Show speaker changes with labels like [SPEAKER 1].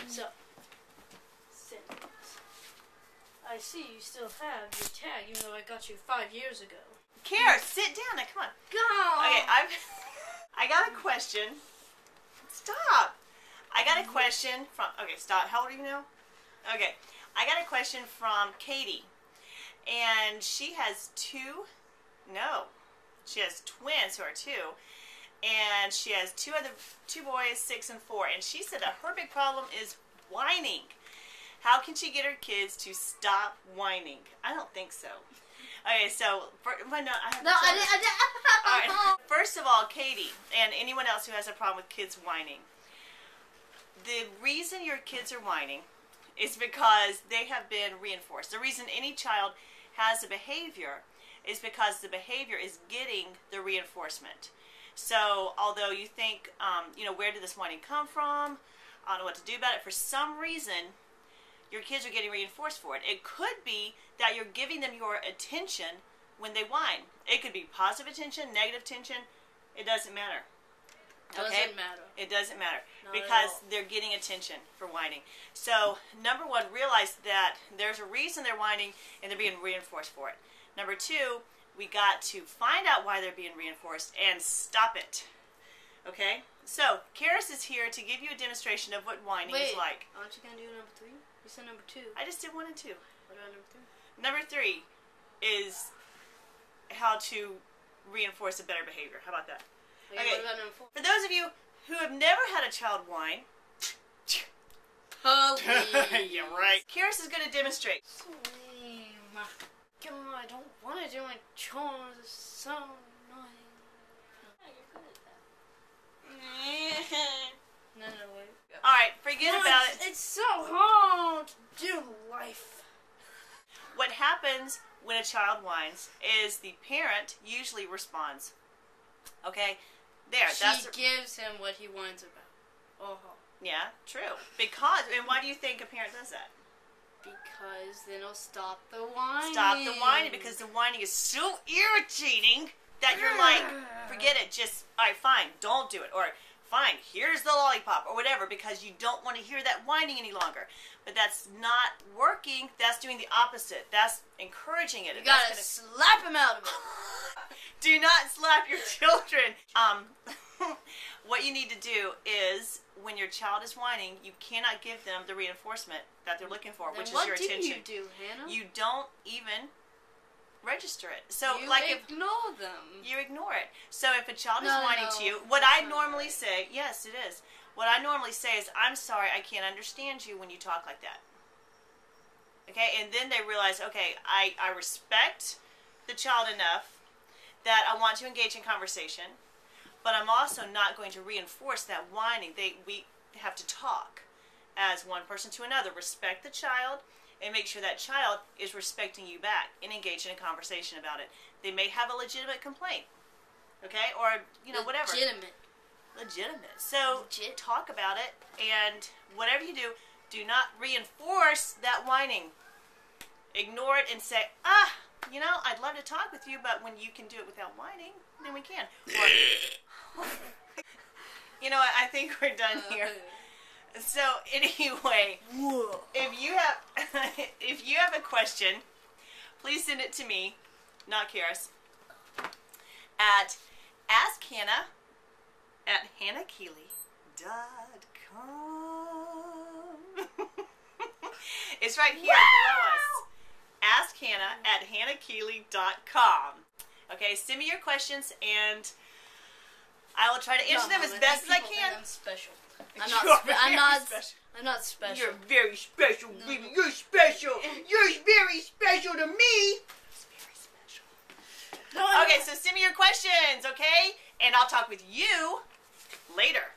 [SPEAKER 1] So, I see you still have your tag, even though I got you 5 years ago.
[SPEAKER 2] Kara, sit down now. Come on.
[SPEAKER 1] Go.
[SPEAKER 2] Okay, I got a question. Stop. I got a question from. Okay, stop. How old are you now? Okay, I got a question from Katie, and she has two. No, she has twins who are 2, and she has two boys, 6 and 4, and she said that her big problem is whining. How can she get her kids to stop whining? I don't think so. Okay, so I have
[SPEAKER 1] no, I didn't.
[SPEAKER 2] All right. First of all, Katie, and anyone else who has a problem with kids whining, the reason your kids are whining is because they have been reinforced. The reason any child has a behavior is because the behavior is getting the reinforcement. So, although you think, where did this whining come from? I don't know what to do about it. For some reason, your kids are getting reinforced for it. It could be that you're giving them your attention when they whine. It could be positive attention, negative attention. It doesn't matter.
[SPEAKER 1] Doesn't matter.
[SPEAKER 2] It doesn't matter.
[SPEAKER 1] Not
[SPEAKER 2] because they're getting attention for whining. So, number 1, realize that there's a reason they're whining and they're being reinforced for it. Number 2, we got to find out why they're being reinforced and stop it. Okay? So, Karis is here to give you a demonstration of what whining is like.
[SPEAKER 1] Aren't you going to do number 3? You said number 2.
[SPEAKER 2] I just did 1 and 2.
[SPEAKER 1] What about number 3?
[SPEAKER 2] Number 3 is how to reinforce a better behavior. How about that?
[SPEAKER 1] Okay, what about number 4?
[SPEAKER 2] For those of you who have never had a child whine, you're right. Karis is going to demonstrate.
[SPEAKER 1] God, I don't want to do my chores. It's so annoying. Yeah, you're good at that. No, wait.
[SPEAKER 2] Alright, forget about it.
[SPEAKER 1] It's so hard to do life.
[SPEAKER 2] What happens when a child whines is the parent usually responds. Okay? There.
[SPEAKER 1] She gives him what he whines about. Oh.
[SPEAKER 2] Yeah, true. And why do you think a parent does that?
[SPEAKER 1] Because then it'll stop the whining.
[SPEAKER 2] Stop the whining, because the whining is so irritating that you're like, forget it, just, alright, fine, don't do it. Or, fine, here's the lollipop, or whatever, because you don't want to hear that whining any longer. But that's not working. That's doing the opposite. That's encouraging it.
[SPEAKER 1] You gotta slap him out of it.
[SPEAKER 2] Do not slap your children. What you need to do is, when your child is whining, you cannot give them the reinforcement that they're looking for, which is your attention.
[SPEAKER 1] What do you do, Hannah?
[SPEAKER 2] You don't even register it. So,
[SPEAKER 1] you
[SPEAKER 2] ignore
[SPEAKER 1] them.
[SPEAKER 2] You ignore it. So if a child is whining to you, what I normally say, yes, it is. What I normally say is, I'm sorry, I can't understand you when you talk like that. Okay, and then they realize, okay, I respect the child enough that I want to engage in conversation, but I'm also not going to reinforce that whining. We have to talk as one person to another. Respect the child and make sure that child is respecting you back and engage in a conversation about it. They may have a legitimate complaint, okay, or, whatever. Legitimate. So, talk about it, and whatever you do, do not reinforce that whining. Ignore it and say, I'd love to talk with you, but when you can do it without whining, then we can. Or, I think we're done here. So, anyway, if you have a question, please send it to me, not Karis, at AskHannah@hannahkeeley.com. It's right here below us. Ask Hannah at hannahkeeley.com. Okay, send me your questions, and I will try to answer them as best as I can.
[SPEAKER 1] I'm special.
[SPEAKER 2] I'm
[SPEAKER 1] not special.
[SPEAKER 2] You're very special, baby. You're special. You're very special to me. It's very special. Okay, so send me your questions, okay? And I'll talk with you later.